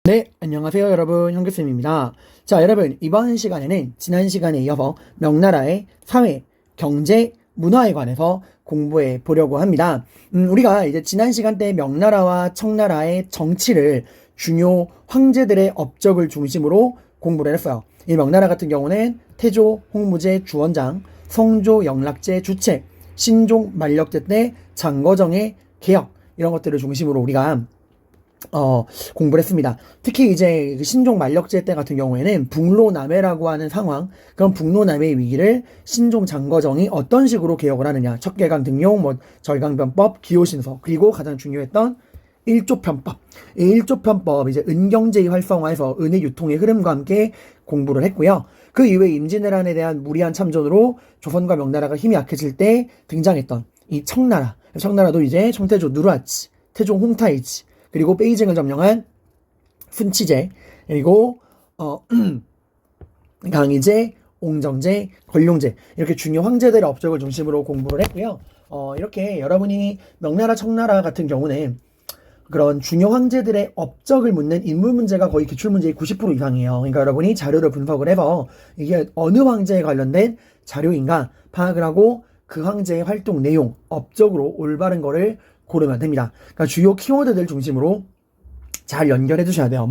네, 안녕하세요 여러분, 현규쌤입니다. 자, 여러분, 이번 시간에는 지난 시간에 이어서 명나라의 사회, 경제, 문화에 관해서 공부해 보려고 합니다. 우리가 이제 지난 시간 때 명나라와 청나라의 정치를 중요 황제들의 업적을 중심으로 공부를 했어요. 이 명나라 같은 경우는 태조, 홍무제, 주원장, 성조, 영락제, 주책, 신종, 만력제 때 장거정의 개혁, 이런 것들을 중심으로 우리가 공부를 했습니다. 특히 이제 그 신종 만력제 때 같은 경우에는 북로남해라고 하는 상황, 그런 북로남해의 위기를 신종 장거정이 어떤 식으로 개혁을 하느냐, 척개강 등용, 절강변법, 기호신서, 그리고 가장 중요했던 일조편법. 이 일조편법 이제 은경제의 활성화에서 은의 유통의 흐름과 함께 공부를 했고요. 그 이후에 임진왜란에 대한 무리한 참전으로 조선과 명나라가 힘이 약해질 때 등장했던 이 청나라. 청나라도 이제 청태조 누르하치, 태종 홍타이치, 그리고 베이징을 점령한 순치제, 그리고 강희제, 옹정제, 권룡제, 이렇게 중요 황제들의 업적을 중심으로 공부를 했고요. 이렇게 여러분이 명나라, 청나라 같은 경우는 그런 중요 황제들의 업적을 묻는 인물 문제가 거의 기출문제의 90% 이상이에요. 그러니까 여러분이 자료를 분석을 해서 이게 어느 황제에 관련된 자료인가 파악을 하고 그 황제의 활동 내용, 업적으로 올바른 거를 고르면 됩니다. 그러니까 주요 키워드들 중심으로 잘 연결해 두셔야 돼요.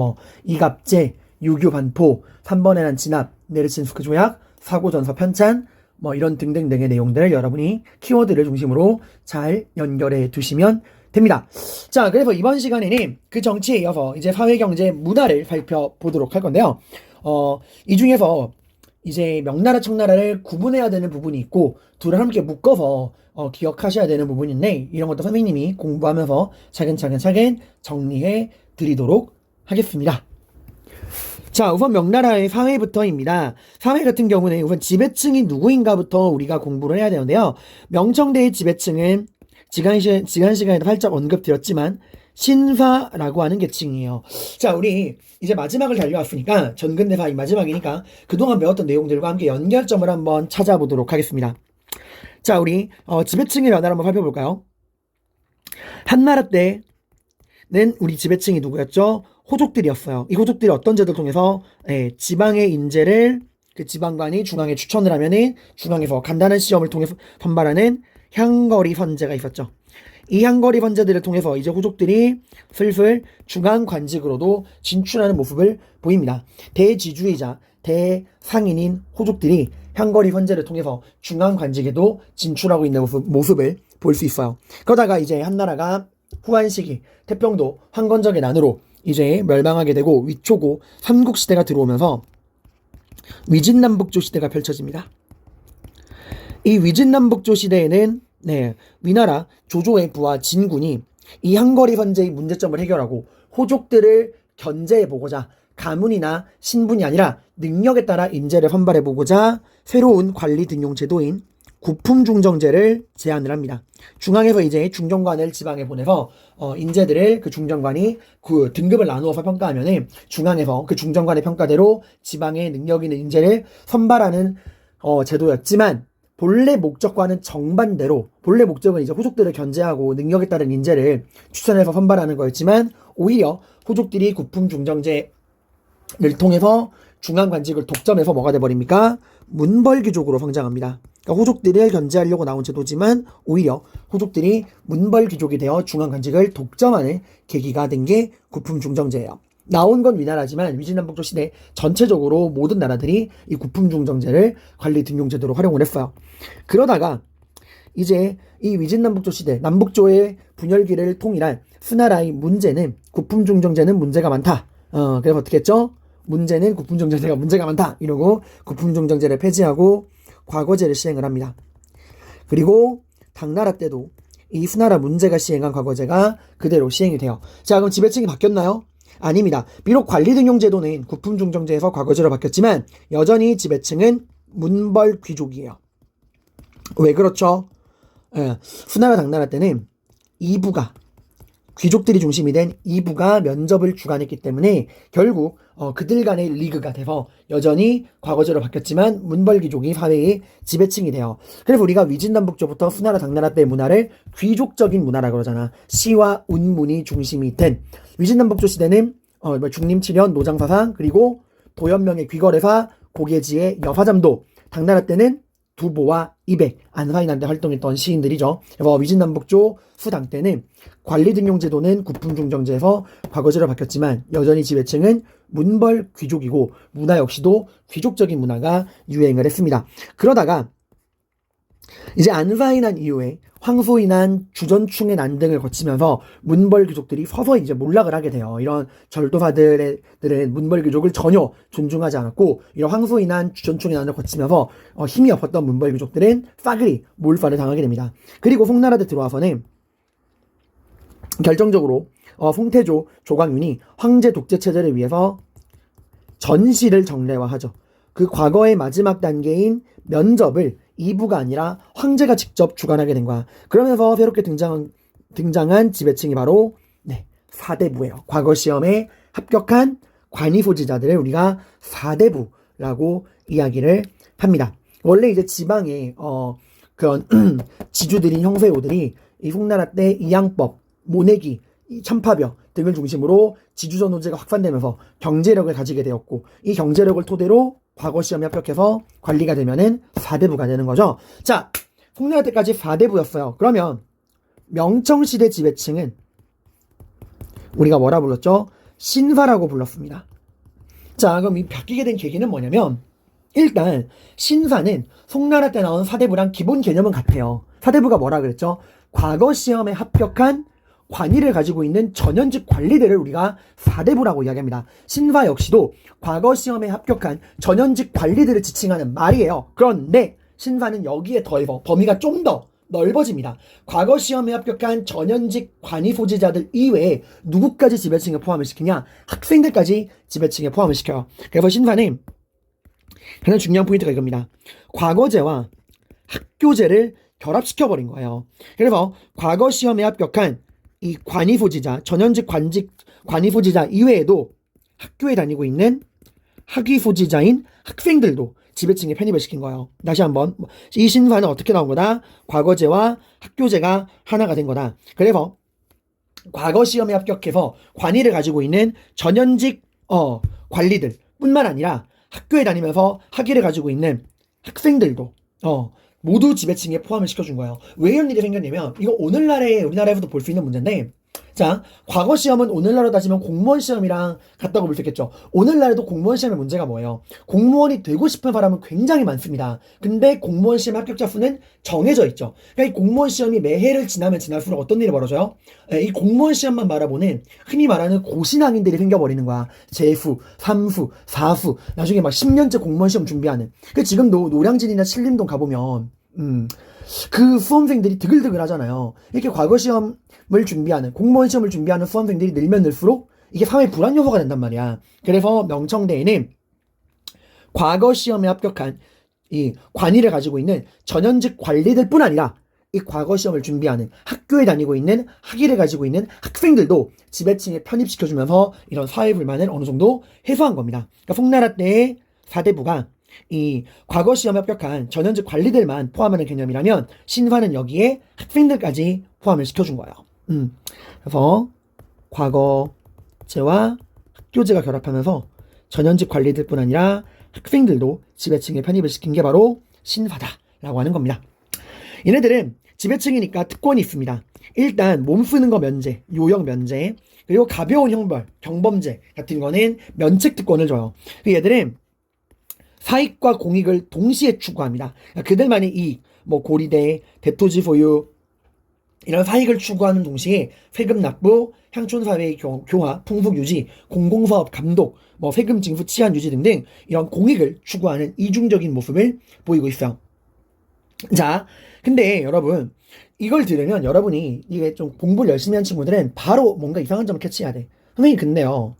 이갑제, 유교 반포, 3번에는 진압, 네르친스크 조약, 사고전서 편찬, 이런 등등등의 내용들을 여러분이 키워드를 중심으로 잘 연결해 두시면 됩니다. 자, 그래서 이번 시간에는 그 정치에 이어서 이제 사회, 경제, 문화를 살펴보도록 할 건데요. 이 중에서 이제 명나라, 청나라를 구분해야 되는 부분이 있고 둘을 함께 묶어서 기억하셔야 되는 부분인데 이런 것도 선생님이 공부하면서 차근차근 정리해 드리도록 하겠습니다. 자, 우선 명나라의 사회부터입니다. 사회 같은 경우는 우선 지배층이 누구인가부터 우리가 공부를 해야 되는데요. 명청대의 지배층은 지난 시간에도 살짝 언급드렸지만 신사라고 하는 계층이에요. 자, 우리 이제 마지막을 달려왔으니까 전근대사 이 마지막이니까 그동안 배웠던 내용들과 함께 연결점을 한번 찾아보도록 하겠습니다. 자, 우리 지배층의 변화를 한번 살펴볼까요? 한나라 때는 우리 지배층이 누구였죠? 호족들이었어요. 이 호족들이 어떤 제도를 통해서 지방의 인재를 그 지방관이 중앙에 추천을 하면은 중앙에서 간단한 시험을 통해서 선발하는 향거리 선제가 있었죠. 이 향거리 선제들을 통해서 이제 호족들이 슬슬 중앙 관직으로도 진출하는 모습을 보입니다. 대지주이자 대상인인 호족들이 향거리 선제를 통해서 중앙 관직에도 진출하고 있는 모습을 볼 수 있어요. 그러다가 이제 한나라가 후한 시기 태평도 황건적의 난으로 이제 멸망하게 되고 위초고 삼국시대가 들어오면서 위진남북조 시대가 펼쳐집니다. 이 위진남북조 시대에는 위나라 조조의 부하 진군이 이 한거리 선제의 문제점을 해결하고 호족들을 견제해보고자 가문이나 신분이 아니라 능력에 따라 인재를 선발해보고자 새로운 관리 등용 제도인 구품중정제를 제안을 합니다. 중앙에서 이제 중정관을 지방에 보내서 인재들을 그 중정관이 그 등급을 나누어서 평가하면은 중앙에서 그 중정관의 평가대로 지방에 능력 있는 인재를 선발하는 제도였지만 본래 목적과는 정반대로 본래 목적은 이제 호족들을 견제하고 능력에 따른 인재를 추천해서 선발하는 거였지만 오히려 호족들이 구품중정제를 통해서 중앙관직을 독점해서 뭐가 돼버립니까? 문벌귀족으로 성장합니다. 그러니까 호족들을 견제하려고 나온 제도지만 오히려 호족들이 문벌귀족이 되어 중앙관직을 독점하는 계기가 된 게 구품중정제예요. 나온 건 위나라지만 위진남북조 시대 전체적으로 모든 나라들이 이 구품중정제를 관리 등용제도로 활용을 했어요. 그러다가 이제 이 위진남북조 시대 남북조의 분열기를 통일한 수나라의 문제는 구품중정제는 문제가 많다. 그래서 어떻게 했죠? 문제는 구품중정제가 문제가 많다. 이러고 구품중정제를 폐지하고 과거제를 시행을 합니다. 그리고 당나라 때도 이 수나라 문제가 시행한 과거제가 그대로 시행이 돼요. 자, 그럼 지배층이 바뀌었나요? 아닙니다. 비록 관리등용제도는 구품중정제에서 과거제로 바뀌었지만 여전히 지배층은 문벌귀족이에요. 왜 그렇죠? 수나라 당나라 때는 이부가 귀족들이 중심이 된 이부가 면접을 주관했기 때문에 결국 그들 간의 리그가 돼서 여전히 과거제로 바뀌었지만 문벌귀족이 사회의 지배층이 돼요. 그래서 우리가 위진남북조부터 수나라 당나라 때 문화를 귀족적인 문화라 그러잖아. 시와 운문이 중심이 된 위진남북조 시대는 중림칠현 노장사상, 그리고 도연명의 귀거래사, 고계지의 여사잠도, 당나라 때는 두보와 이백, 안사인한테 활동했던 시인들이죠. 그래서 위진남북조 수당 때는 관리등용제도는 국풍중정제에서 과거제로 바뀌었지만 여전히 지배층은 문벌 귀족이고 문화 역시도 귀족적인 문화가 유행을 했습니다. 그러다가 이제 안사인한 이후에 황소인한, 주전충의 난등을 거치면서 문벌 귀족들이 서서히 이제 몰락을 하게 돼요. 이런 절도사들은 문벌 귀족을 전혀 존중하지 않았고, 이런 황소인한, 주전충의 난을 거치면서 힘이 없었던 문벌 귀족들은 싸그리 몰살을 당하게 됩니다. 그리고 송나라에 들어와서는 결정적으로 송태조, 조광윤이 황제 독재 체제를 위해서 전시를 정례화하죠. 그 과거의 마지막 단계인 면접을 이부가 아니라 황제가 직접 주관하게 된 거야. 그러면서 새롭게 등장한 지배층이 바로 사대부예요. 과거 시험에 합격한 관이소지자들을 우리가 사대부라고 이야기를 합니다. 원래 이제 지방에 그런 지주들인 형세호들이 이 송나라 때 이양법, 모내기, 참파벽 등을 중심으로 지주전호제가 확산되면서 경제력을 가지게 되었고, 이 경제력을 토대로 과거 시험에 합격해서 관리가 되면은 4대부가 되는 거죠. 자, 송나라 때까지 4대부였어요. 그러면 명청시대 지배층은 우리가 뭐라 불렀죠? 신사라고 불렀습니다. 자, 그럼 이 바뀌게 된 계기는 뭐냐면, 일단 신사는 송나라 때 나온 4대부랑 기본 개념은 같아요. 4대부가 뭐라 그랬죠? 과거 시험에 합격한 관위를 가지고 있는 전현직 관리들을 우리가 4대부라고 이야기합니다. 신사 역시도 과거 시험에 합격한 전현직 관리들을 지칭하는 말이에요. 그런데 신사는 여기에 더해서 범위가 좀 더 넓어집니다. 과거 시험에 합격한 전현직 관위 소지자들 이외에 누구까지 지배층에 포함을 시키냐? 학생들까지 지배층에 포함을 시켜요. 그래서 신사는 가장 중요한 포인트가 이겁니다. 과거제와 학교제를 결합시켜버린 거예요. 그래서 과거 시험에 합격한 이 관이소지자, 전현직 관이소지자 이외에도 학교에 다니고 있는 학위소지자인 학생들도 지배층에 편입을 시킨 거예요. 다시 한번, 이 신사는 어떻게 나온 거다? 과거제와 학교제가 하나가 된 거다. 그래서 과거 시험에 합격해서 관위를 가지고 있는 전현직 관리들 뿐만 아니라 학교에 다니면서 학위를 가지고 있는 학생들도 모두 지배층에 포함을 시켜준 거예요. 왜 이런 일이 생겼냐면, 이거 오늘날에 우리나라에서도 볼 수 있는 문제인데, 자, 과거 시험은 오늘날로 따지면 공무원 시험이랑 같다고 볼 수 있겠죠. 오늘날에도 공무원 시험의 문제가 뭐예요? 공무원이 되고 싶은 사람은 굉장히 많습니다. 근데 공무원 시험 합격자 수는 정해져 있죠. 그러니까 이 공무원 시험이 매해를 지나면 지날수록 어떤 일이 벌어져요? 이 공무원 시험만 바라보는 흔히 말하는 고신앙인들이 생겨버리는 거야. 재수, 삼수, 사수, 나중에 막 10년째 공무원 시험 준비하는. 그 지금도 노량진이나 신림동 가보면 그 수험생들이 드글드글 하잖아요. 이렇게 과거 시험을 준비하는, 공무원 시험을 준비하는 수험생들이 늘면 늘수록 이게 사회 불안 요소가 된단 말이야. 그래서 명청대에는 과거 시험에 합격한 이 관위를 가지고 있는 전현직 관리들 뿐 아니라 이 과거 시험을 준비하는, 학교에 다니고 있는 학위를 가지고 있는 학생들도 지배층에 편입시켜주면서 이런 사회 불만을 어느 정도 해소한 겁니다. 그러니까 송나라 때의 4대부가 이 과거 시험에 합격한 전현직 관리들만 포함하는 개념이라면, 신사는 여기에 학생들까지 포함을 시켜준 거예요. 그래서 과거제와 학교제가 결합하면서 전현직 관리들뿐 아니라 학생들도 지배층에 편입을 시킨 게 바로 신사다라고 하는 겁니다. 얘네들은 지배층이니까 특권이 있습니다. 일단 몸 쓰는 거 면제, 요역 면제, 그리고 가벼운 형벌, 경범죄 같은 거는 면책 특권을 줘요. 얘들은 사익과 공익을 동시에 추구합니다. 그들만의 이익, 고리대, 대토지 소유, 이런 사익을 추구하는 동시에 세금 납부, 향촌사회의 교화, 풍속 유지, 공공사업 감독, 세금 징수 치안 유지 등등 이런 공익을 추구하는 이중적인 모습을 보이고 있어요. 자, 근데 여러분, 이걸 들으면 여러분이 이게 좀 공부를 열심히 한 친구들은 바로 뭔가 이상한 점을 캐치해야 돼. 선생님, 근데요,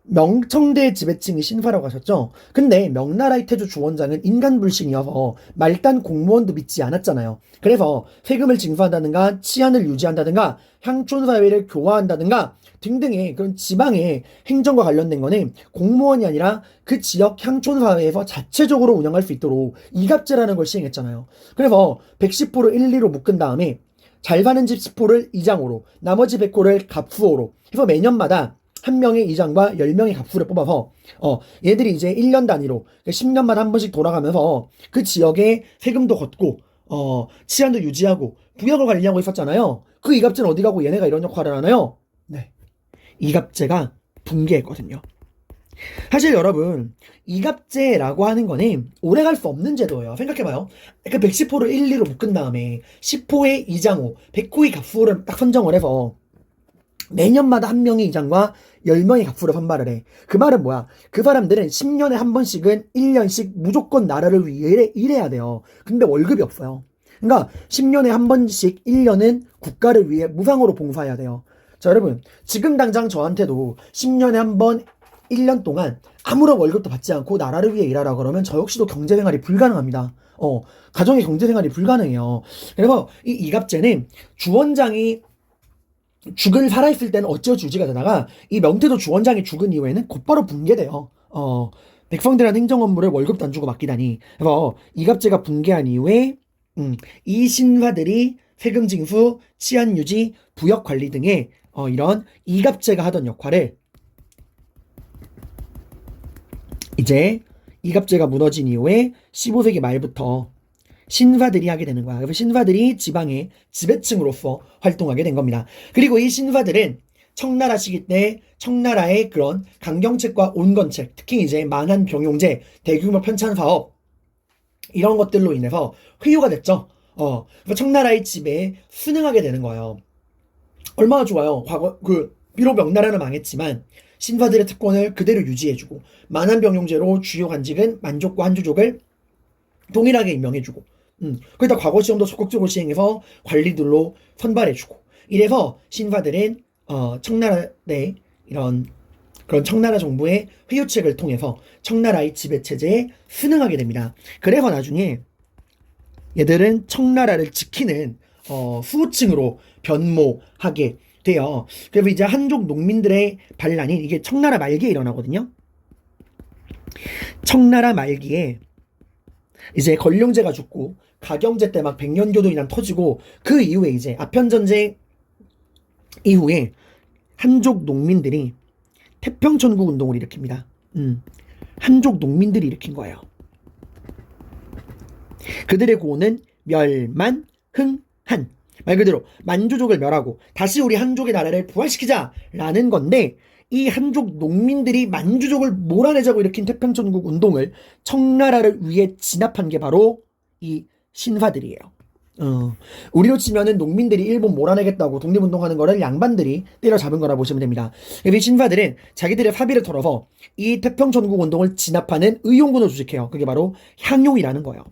명청대 지배층이 신사라고 하셨죠? 근데 명나라의 태조 주원장은 인간불신이어서 말단 공무원도 믿지 않았잖아요. 그래서 세금을 징수한다든가 치안을 유지한다든가 향촌사회를 교화한다든가 등등의 그런 지방의 행정과 관련된 거는 공무원이 아니라 그 지역 향촌사회에서 자체적으로 운영할 수 있도록 이갑제라는 걸 시행했잖아요. 그래서 110호를 1, 2로 묶은 다음에 잘 사는 집 10호를 이장호로, 나머지 100호를 갑수호로 해서 매년마다 한 명의 이장과 10명의 갑수를 뽑아서 얘들이 이제 1년 단위로 10년마다 한 번씩 돌아가면서 그 지역에 세금도 걷고 치안도 유지하고 부역을 관리하고 있었잖아요. 그 이갑제는 어디 가고 얘네가 이런 역할을 하나요? 네, 이갑제가 붕괴했거든요. 사실 여러분, 이갑제라고 하는 거는 오래 갈 수 없는 제도예요. 생각해봐요. 그 110호를 1, 2로 묶은 다음에 10호의 이장호, 100호의 갑수를 딱 선정을 해서 매년마다 한 명의 이장과 10명의 갑수를 선발을 해. 그 말은 뭐야? 그 사람들은 10년에 한 번씩은 1년씩 무조건 나라를 위해 일해야 돼요. 근데 월급이 없어요. 그러니까 10년에 한 번씩 1년은 국가를 위해 무상으로 봉사해야 돼요. 자, 여러분, 지금 당장 저한테도 10년에 한 번 1년 동안 아무런 월급도 받지 않고 나라를 위해 일하라 그러면 저 역시도 경제생활이 불가능합니다. 가정의 경제생활이 불가능해요. 그래서 이 이갑제는 주원장이 죽은 살아있을 때는 어찌어찌 유지가 되다가 이 명태도 주원장이 죽은 이후에는 곧바로 붕괴돼요. 백성들한테 행정 업무를 월급도 안 주고 맡기다니. 그래서 이갑제가 붕괴한 이후에 이 신하들이 세금 징수, 치안 유지, 부역 관리 등의 이런 이갑제가 하던 역할을 이제 이갑제가 무너진 이후에 15세기 말부터 신사들이 하게 되는 거야. 그래서 신사들이 지방의 지배층으로서 활동하게 된 겁니다. 그리고 이 신사들은 청나라 시기 때 청나라의 그런 강경책과 온건책, 특히 이제 만한병용제, 대규모 편찬 사업 이런 것들로 인해서 회유가 됐죠. 그래서 청나라의 지배에 순응하게 되는 거예요. 얼마나 좋아요. 과거 비록 명나라는 망했지만 신사들의 특권을 그대로 유지해주고 만한병용제로 주요 관직은 만족과 한주족을 동일하게 임명해주고 거기다 과거 시험도 적극적으로 시행해서 관리들로 선발해주고 이래서 신사들은 청나라 내 이런 그런 청나라 정부의 회유책을 통해서 청나라의 지배체제에 순응하게 됩니다. 그래서 나중에 얘들은 청나라를 지키는 수호층으로 변모하게 돼요. 그래서 이제 한족 농민들의 반란이 이게 청나라 말기에 일어나거든요. 청나라 말기에 이제 건룡제가 죽고 가경제 때 막 백년교도 이란 터지고 그 이후에 이제 아편전쟁 이후에 한족 농민들이 태평천국 운동을 일으킵니다. 한족 농민들이 일으킨 거예요. 그들의 구호는 멸만 흥한, 말 그대로 만주족을 멸하고 다시 우리 한족의 나라를 부활시키자라는 건데, 이 한족 농민들이 만주족을 몰아내자고 일으킨 태평천국 운동을 청나라를 위해 진압한 게 바로 이 신사들이에요. 우리로 치면은 농민들이 일본 몰아내겠다고 독립운동하는 거를 양반들이 때려잡은 거라 보시면 됩니다. 이 신사들은 자기들의 사비를 털어서 이 태평천국 운동을 진압하는 의용군을 조직해요. 그게 바로 향용이라는 거예요.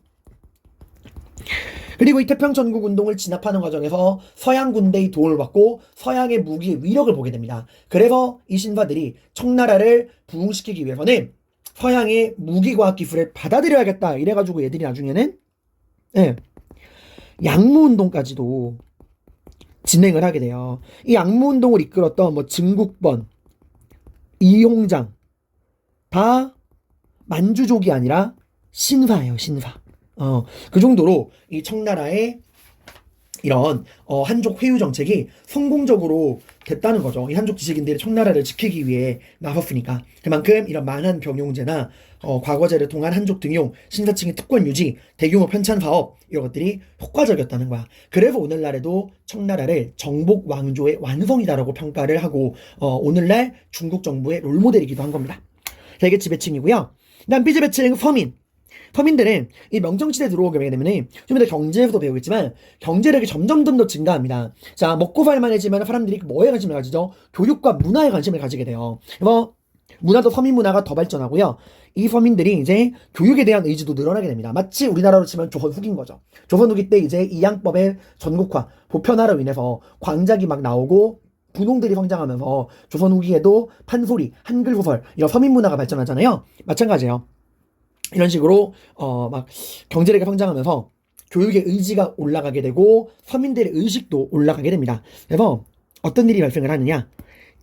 그리고 이 태평천국 운동을 진압하는 과정에서 서양 군대의 도움을 받고 서양의 무기의 위력을 보게 됩니다. 그래서 이 신사들이 청나라를 부흥시키기 위해서는 서양의 무기과학 기술을 받아들여야겠다 이래가지고 얘들이 나중에는 양무운동까지도 진행을 하게 돼요. 이 양무운동을 이끌었던 뭐 증국번, 이용장 다 만주족이 아니라 신사예요. 신사. 그 정도로 이 청나라의 이런 한족 회유 정책이 성공적으로 됐다는 거죠. 이 한족 지식인들이 청나라를 지키기 위해 나섰으니까. 그만큼 이런 만한 병용제나 과거제를 통한 한족 등용, 신사층의 특권 유지, 대규모 편찬 사업 이런 것들이 효과적이었다는 거야. 그래서 오늘날에도 청나라를 정복 왕조의 완성이다라고 평가를 하고 오늘날 중국 정부의 롤모델이기도 한 겁니다. 자, 이게 지배층이고요. 다음 비지배층 서민들은 이 명정시대에 들어오게 되면 좀 이따 경제에서도 배우겠지만 경제력이 점점 더 증가합니다. 자, 먹고 살만해지면 사람들이 뭐에 관심을 가지죠? 교육과 문화에 관심을 가지게 돼요. 그래서 문화도 서민 문화가 더 발전하고요. 이 서민들이 이제 교육에 대한 의지도 늘어나게 됩니다. 마치 우리나라로 치면 조선 후기인 거죠. 조선 후기 때 이제 이양법의 전국화, 보편화로 인해서 광작이 막 나오고 분홍들이 성장하면서 조선 후기에도 판소리, 한글 소설 이런 서민 문화가 발전하잖아요. 마찬가지예요. 이런 식으로 막 경제력이 성장하면서 교육의 의지가 올라가게 되고 서민들의 의식도 올라가게 됩니다. 그래서 어떤 일이 발생을 하느냐,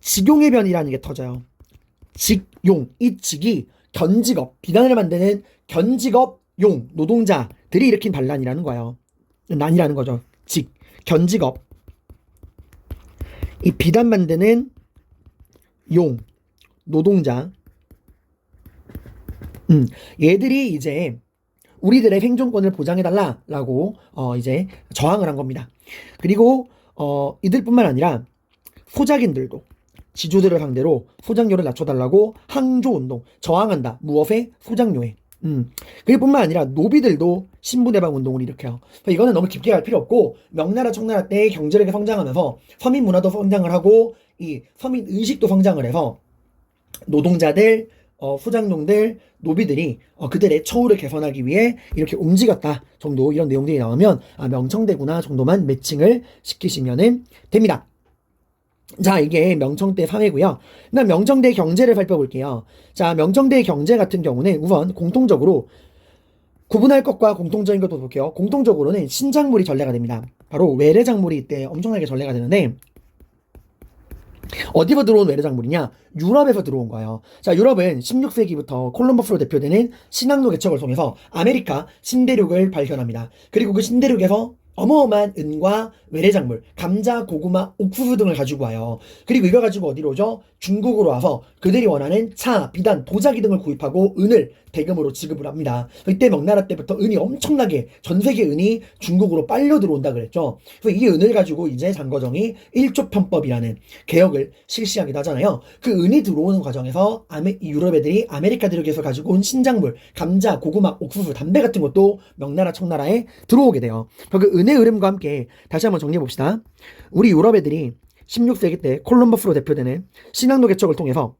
직용의 변이라는 게 터져요. 직용, 이 직이 견직업, 비단을 만드는 견직업용 노동자들이 일으킨 반란이라는 거예요. 난이라는 거죠. 견직업, 이 비단 만드는 용, 노동자. 얘들이 이제 우리들의 생존권을 보장해달라라고 이제 저항을 한 겁니다. 그리고 이들뿐만 아니라 소작인들도 지주들을 상대로 소작료를 낮춰달라고 항조운동, 저항한다. 무엇에? 소작료에. 그일 뿐만 아니라 노비들도 신분해방 운동을 일으켜요. 이거는 너무 깊게 갈 필요 없고, 명나라 청나라 때 경제력이 성장하면서 서민 문화도 성장을 하고 이 서민 의식도 성장을 해서 노동자들, 소작농들, 노비들이 그들의 처우를 개선하기 위해 이렇게 움직였다 정도, 이런 내용들이 나오면 명청대구나 정도만 매칭을 시키시면 됩니다. 자, 이게 명청대 사회고요. 그다음 명청대 경제를 살펴볼게요. 자, 명청대 경제 같은 경우는 우선 공통적으로 구분할 것과 공통적인 것도 볼게요. 공통적으로는 신작물이 전래가 됩니다. 바로 외래작물이 이때 엄청나게 전래가 되는데, 어디서 들어온 외래작물이냐? 유럽에서 들어온 거예요. 자, 유럽은 16세기부터 콜럼버스로 대표되는 신항로 개척을 통해서 아메리카 신대륙을 발견합니다. 그리고 그 신대륙에서 어마어마한 은과 외래작물, 감자, 고구마, 옥수수 등을 가지고 와요. 그리고 이걸 가지고 어디로 오죠? 중국으로 와서 그들이 원하는 차, 비단, 도자기 등을 구입하고 은을 대금으로 지급을 합니다. 이때 명나라 때부터 은이 엄청나게, 전 세계 은이 중국으로 빨려 들어온다 그랬죠. 그래서 이 은을 가지고 이제 장거정이 일조편법이라는 개혁을 실시하기도 하잖아요. 그 은이 들어오는 과정에서 유럽 애들이 아메리카 대륙에서 가지고 온 신작물, 감자, 고구마, 옥수수, 담배 같은 것도 명나라 청나라에 들어오게 돼요. 그 은의 흐름과 함께 다시 한번 정리해 봅시다. 우리 유럽 애들이 16세기 때 콜럼버스로 대표되는 신항로 개척을 통해서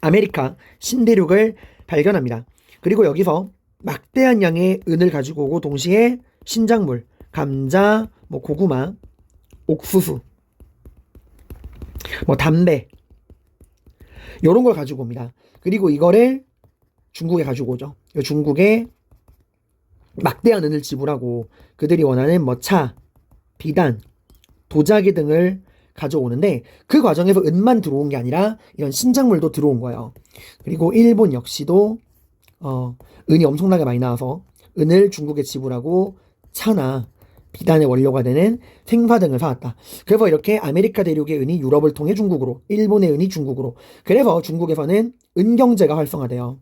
아메리카 신대륙을 발견합니다. 그리고 여기서 막대한 양의 은을 가지고 오고 동시에 신작물, 감자, 고구마, 옥수수, 담배 이런 걸 가지고 옵니다. 그리고 이거를 중국에 가지고 오죠. 중국에 막대한 은을 지불하고 그들이 원하는 차, 비단, 도자기 등을 가져오는데, 그 과정에서 은만 들어온 게 아니라 이런 신작물도 들어온 거예요. 그리고 일본 역시도 은이 엄청나게 많이 나와서 은을 중국에 지불하고 차나 비단의 원료가 되는 생화 등을 사왔다. 그래서 이렇게 아메리카 대륙의 은이 유럽을 통해 중국으로, 일본의 은이 중국으로, 그래서 중국에서는 은경제가 활성화돼요.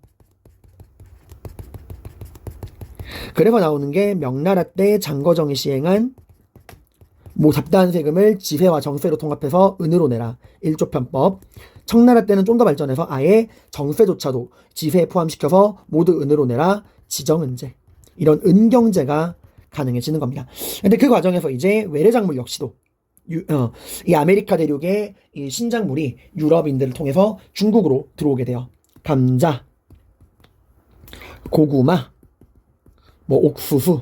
그래서 나오는 게 명나라 때 장거정이 시행한 잡다한 세금을 지세와 정세로 통합해서 은으로 내라, 일조편법. 청나라 때는 좀 더 발전해서 아예 정세조차도 지세에 포함시켜서 모두 은으로 내라, 지정은제. 이런 은경제가 가능해지는 겁니다. 근데 그 과정에서 이제 외래작물 역시도 이 아메리카 대륙의 이 신작물이 유럽인들을 통해서 중국으로 들어오게 돼요. 감자, 고구마, 옥수수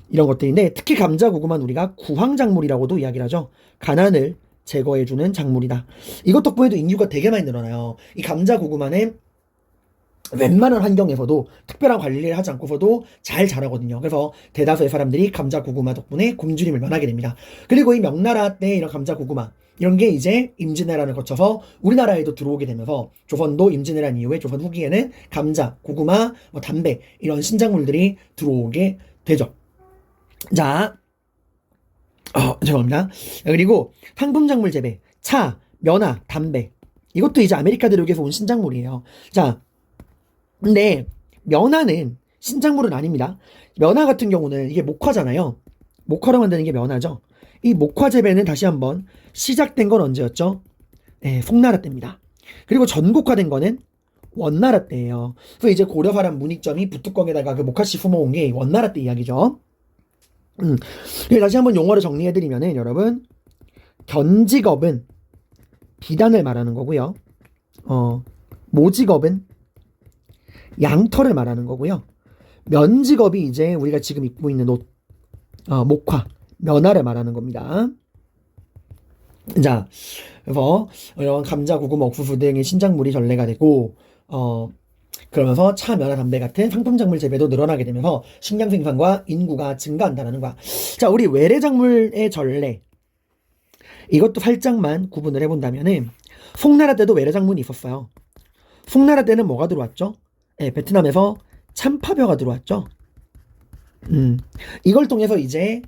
이런 것들인데, 특히 감자, 고구마는 우리가 구황작물이라고도 이야기를 하죠. 가난을 제거해주는 작물이다. 이것 덕분에도 인구가 되게 많이 늘어나요. 이 감자, 고구마는 웬만한 환경에서도 특별한 관리를 하지 않고서도 잘 자라거든요. 그래서 대다수의 사람들이 감자, 고구마 덕분에 굶주림을 면하게 됩니다. 그리고 이 명나라 때 이런 감자, 고구마 이런 게 이제 임진왜란을 거쳐서 우리나라에도 들어오게 되면서 조선도 임진왜란 이후에 조선 후기에는 감자, 고구마, 담배 이런 신작물들이 들어오게 되죠. 자, 죄송합니다. 그리고 상품작물 재배, 차, 면화, 담배 이것도 이제 아메리카 대륙에서 온 신작물이에요. 자, 근데 면화는 신작물은 아닙니다. 면화 같은 경우는 이게 목화잖아요. 목화로 만드는 게 면화죠. 이 목화 재배는 다시 한번 시작된 건 언제였죠? 네, 송나라 때입니다. 그리고 전국화된 거는 원나라 때예요. 그래서 이제 고려사람 문익점이 부뚜껑에다가 그 목화씨 품어온 게 원나라 때 이야기죠. 다시 한번 용어를 정리해드리면은, 여러분, 견직업은 비단을 말하는 거고요. 모직업은 양털을 말하는 거고요. 면직업이 이제 우리가 지금 입고 있는 옷, 목화, 면화를 말하는 겁니다. 자, 그래서 이런 감자, 고구마, 옥수수 등의 신작물이 전래가 되고, 그러면서 차, 면화, 담배 같은 상품작물 재배도 늘어나게 되면서 식량 생산과 인구가 증가한다는 거야. 자, 우리 외래작물의 전래, 이것도 살짝만 구분을 해본다면은, 송나라 때도 외래작물이 있었어요. 송나라 때는 뭐가 들어왔죠? 네, 베트남에서 참파벼가 들어왔죠. 이걸 통해서 이제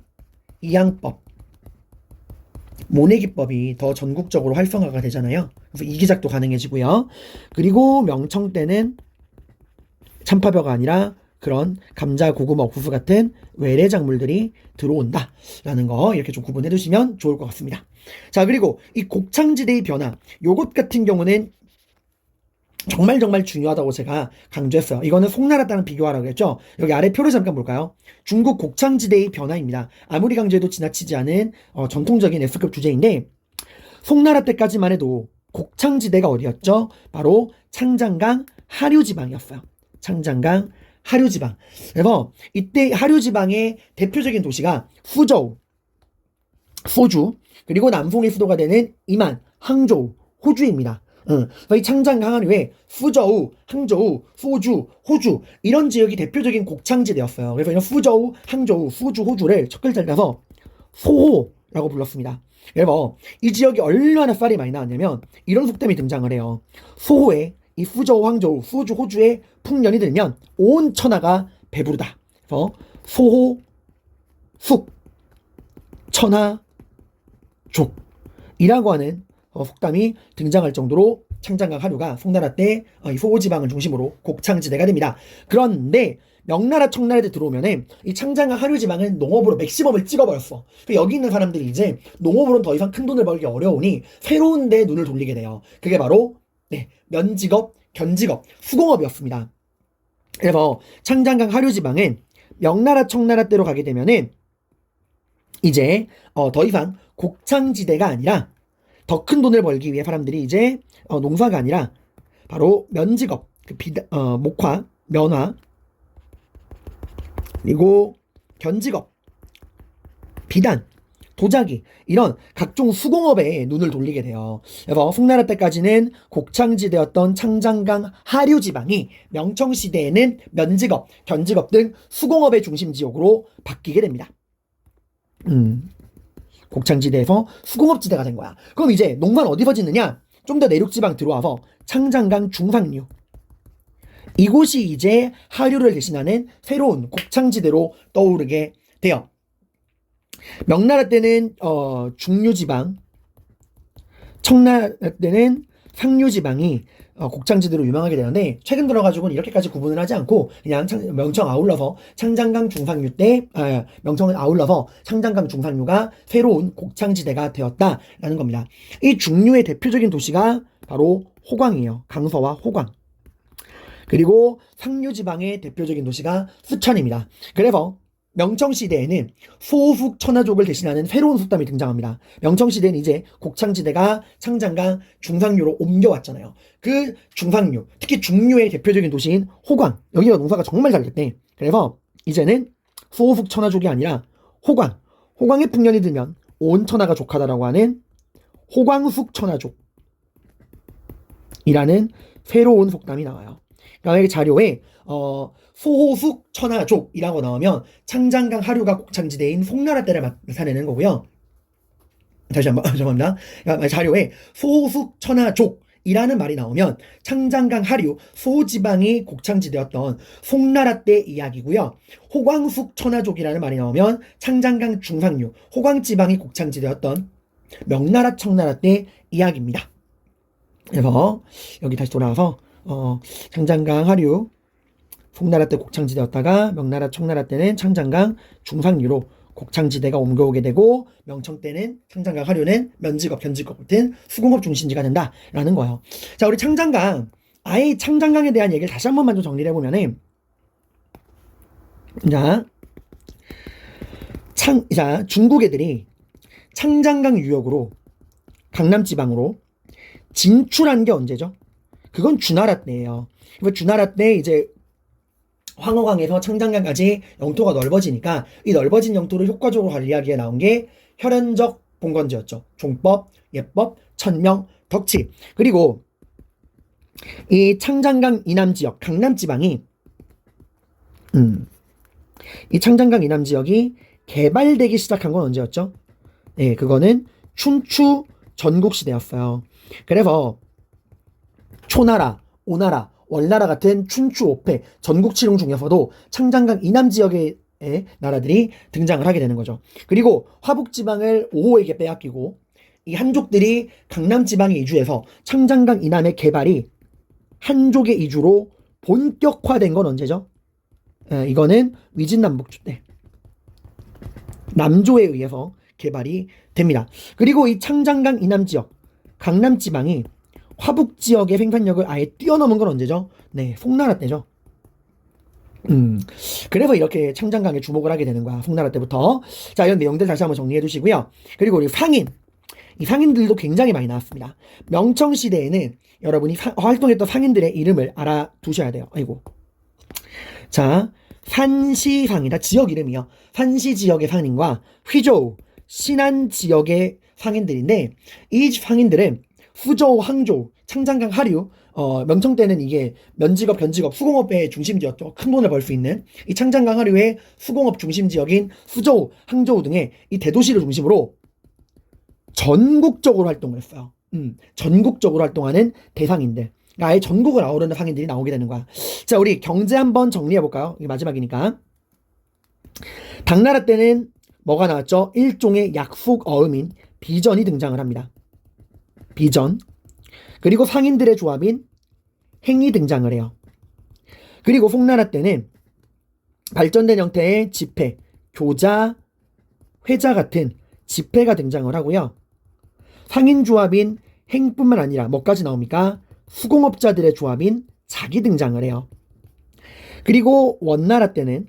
이양법, 모내기법이 더 전국적으로 활성화가 되잖아요. 그래서 이기작도 가능해지고요. 그리고 명청 때는 참파벼가 아니라 그런 감자, 고구마, 옥수수 같은 외래 작물들이 들어온다라는 거 이렇게 좀 구분해 두시면 좋을 것 같습니다. 자, 그리고 이 곡창지대의 변화, 요것 같은 경우는 정말 중요하다고 제가 강조했어요. 이거는 송나라 때랑 비교하라고 했죠. 여기 아래 표를 잠깐 볼까요? 중국 곡창지대의 변화입니다. 아무리 강조해도 지나치지 않은 전통적인 S급 주제인데, 송나라 때까지만 해도 곡창지대가 어디였죠? 바로 창장강 하류지방이었어요. 창장강 하류지방. 그래서 이때 하류지방의 대표적인 도시가 후저우, 소주, 그리고 남송의 수도가 되는 이만, 항저우, 호주입니다. 이 창장강 하류에 후저우, 항저우, 소주, 호주 이런 지역이 대표적인 곡창지대였어요. 그래서 이런 후저우, 항저우, 소주, 호주를 첫 글자를 따서 소호라고 불렀습니다. 그래서 이 지역이 얼마나 쌀이 많이 나왔냐면 이런 속담이 등장을 해요. 소호에 이 후저우, 항저우, 소주, 호주에 풍년이 들면 온 천하가 배부르다. 그래서 소호, 숙, 천하, 족이라고 하는 속담이 등장할 정도로 창장강 하류가 송나라 때 이 소호지방을 중심으로 곡창지대가 됩니다. 그런데 명나라 청나라 때 들어오면은 이 창장강 하류지방은 농업으로 맥시멈을 찍어버렸어. 여기 있는 사람들이 이제 농업으로는 더 이상 큰 돈을 벌기 어려우니 새로운 데 눈을 돌리게 돼요. 그게 바로 면직업, 견직업, 수공업이었습니다. 그래서 창장강 하류지방은 명나라 청나라 때로 가게 되면은 이제 더 이상 곡창지대가 아니라 더 큰 돈을 벌기 위해 사람들이 이제 농사가 아니라 바로 면직업, 목화, 면화, 그리고 견직업, 비단, 도자기 이런 각종 수공업에 눈을 돌리게 돼요. 그래서 송나라 때까지는 곡창지대였던 창장강 하류지방이 명청시대에는 면직업, 견직업 등 수공업의 중심지역으로 바뀌게 됩니다. 곡창지대에서 수공업지대가 된 거야. 그럼 이제 농사는 어디서 짓느냐? 좀 더 내륙지방 들어와서 창장강 중상류, 이곳이 이제 하류를 대신하는 새로운 곡창지대로 떠오르게 돼요. 명나라 때는 중류지방, 청나라 때는 상류지방이 곡창지대로 유명하게 되는데 최근 들어가지고는 이렇게까지 구분을 하지 않고 그냥 명청 아울러서 창장강 중상류 때 명청을 아울러서 창장강 중상류가 새로운 곡창지대가 되었다라는 겁니다. 이 중류의 대표적인 도시가 바로 호광이에요. 강서와 호광. 그리고 상류지방의 대표적인 도시가 수천입니다. 그래서 명청시대에는 소훅 천하족을 대신하는 새로운 속담이 등장합니다. 명청시대는 이제 곡창지대가 창장강 중상류로 옮겨왔잖아요. 그 중상류, 특히 중류의 대표적인 도시인 호광, 여기가 농사가 정말 잘 됐대. 그래서 이제는 소훅 천하족이 아니라 호광, 호광의 풍년이 들면 온 천하가 족하다라고 하는 호광숙 천하족이라는 새로운 속담이 나와요. 그러니까 여기 자료에 소호숙 천하족이라고 나오면 창장강 하류가 곡창지대인 송나라 때를 나타내는 거고요. 다시 한번 죄송합니다. 그러니까 자료에 소호숙 천하족이라는 말이 나오면 창장강 하류 소지방이 곡창지대였던 송나라 때 이야기고요. 호광숙 천하족이라는 말이 나오면 창장강 중상류 호광지방이 곡창지대였던 명나라 청나라 때 이야기입니다. 그래서 여기 다시 돌아와서 창장강 하류 송나라 때 곡창지대였다가 명나라 청나라 때는 창장강 중상류로 곡창지대가 옮겨오게 되고 명청 때는 창장강 하류는 면직업, 견직업 같은 수공업 중심지가 된다라는 거예요. 자, 우리 창장강, 아예 창장강에 대한 얘기를 다시 한 번만 좀 정리를 해보면은 자, 중국 애들이 창장강 유역으로 강남지방으로 진출한 게 언제죠? 그건 주나라 때예요. 주나라 때 이제 황허강에서 창장강까지 영토가 넓어지니까 이 넓어진 영토를 효과적으로 관리하기 위해 나온 게 혈연적 봉건제였죠. 종법, 예법, 천명, 덕치. 그리고 이 창장강 이남지역, 강남지방이 이 창장강 이남지역이 개발되기 시작한 건 언제였죠? 네, 그거는 춘추 전국시대였어요. 그래서 초나라, 오나라, 월나라 같은 춘추 5패 전국 칠흥 중에서도 창장강 이남 지역의 나라들이 등장을 하게 되는 거죠. 그리고 화북지방을 오호에게 빼앗기고 이 한족들이 강남 지방에 이주해서 창장강 이남의 개발이 한족의 이주로 본격화된 건 언제죠? 이거는 위진남북주 때 남조에 의해서 개발이 됩니다. 그리고 이 창장강 이남 지역, 강남 지방이 화북 지역의 생산력을 아예 뛰어넘은 건 언제죠? 네, 송나라 때죠. 그래서 이렇게 창장강에 주목을 하게 되는 거야. 송나라 때부터. 자, 이런 내용들 다시 한번 정리해 두시고요. 그리고 우리 상인. 이 상인들도 굉장히 많이 나왔습니다. 명청시대에는 여러분이 활동했던 상인들의 이름을 알아두셔야 돼요. 아이고. 자, 산시상이다. 지역 이름이요. 산시 지역의 상인과 휘저우, 신안 지역의 상인들인데, 이 상인들은 후저우, 항저우, 창장강 하류, 명청 때는 이게 면직업, 변직업, 수공업의 중심지였죠. 큰 돈을 벌 수 있는 이 창장강 하류의 수공업 중심 지역인 후저우, 항저우 등의 이 대도시를 중심으로 전국적으로 활동을 했어요. 전국적으로 활동하는 대상인들. 아예 전국을 아우르는 상인들이 나오게 되는 거야. 자, 우리 경제 한번 정리해볼까요? 이게 마지막이니까. 당나라 때는 뭐가 나왔죠? 일종의 약속 어음인 비전이 등장을 합니다. 비전. 그리고 상인들의 조합인 행이 등장을 해요. 그리고 송나라 때는 발전된 형태의 지폐, 교자, 회자 같은 지폐가 등장을 하고요. 상인 조합인 행뿐만 아니라 뭐까지 나옵니까? 수공업자들의 조합인 작이 등장을 해요. 그리고 원나라 때는